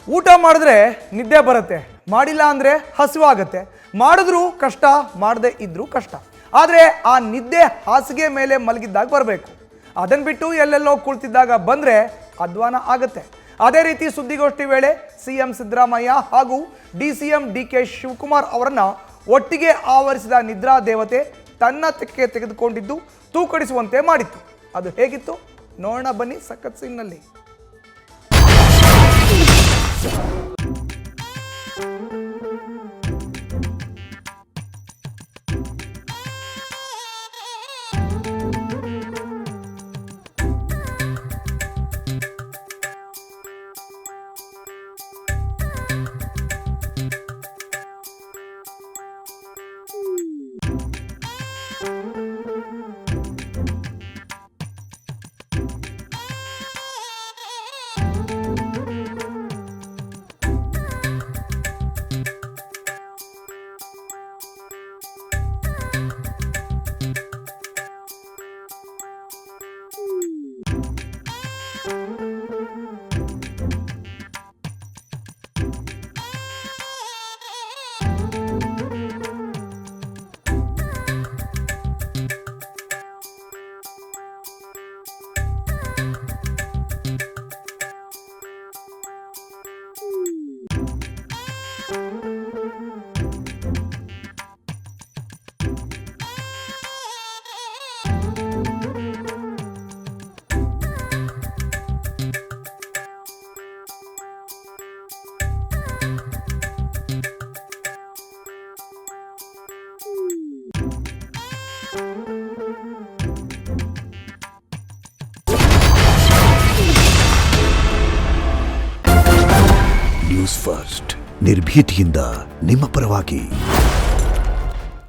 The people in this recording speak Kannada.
ಊಟ ಮಾಡಿದ್ರೆ ನಿದ್ದೆ ಬರುತ್ತೆ, ಮಾಡಿಲ್ಲ ಅಂದರೆ ಹಸಿವಾಗುತ್ತೆ, ಮಾಡಿದ್ರೂ ಕಷ್ಟ, ಮಾಡದೇ ಇದ್ರೂ ಕಷ್ಟ. ಆದರೆ ಆ ನಿದ್ದೆ ಹಾಸಿಗೆ ಮೇಲೆ ಮಲಗಿದ್ದಾಗ ಬರಬೇಕು. ಅದನ್ನು ಬಿಟ್ಟು ಎಲ್ಲೆಲ್ಲೋ ಕುಳಿತಿದ್ದಾಗ ಬಂದರೆ ಅಧ್ವಾನ ಆಗುತ್ತೆ. ಅದೇ ರೀತಿ ಸುದ್ದಿಗೋಷ್ಠಿ ವೇಳೆ ಸಿಎಂ ಸಿದ್ದರಾಮಯ್ಯ ಹಾಗೂ DCM DK ಶಿವಕುಮಾರ್ ಅವರನ್ನು ಒಟ್ಟಿಗೆ ಆವರಿಸಿದ ನಿದ್ರಾ ದೇವತೆ ತನ್ನ ತೆಕ್ಕೆ ತೆಗೆದುಕೊಂಡಿದ್ದು ತೂಕಡಿಸುವಂತೆ ಮಾಡಿತ್ತು. ಅದು ಹೇಗಿತ್ತು ನೋಡೋಣ ಬನ್ನಿ ಸಖತ್ ಸೀನ್ನಲ್ಲಿ. ನ್ಯೂಸ್ ಫಸ್ಟ್ ನಿರ್ಭೀತಿಯಿಂದ ನಿಮ್ಮ ಪರವಾಗಿ.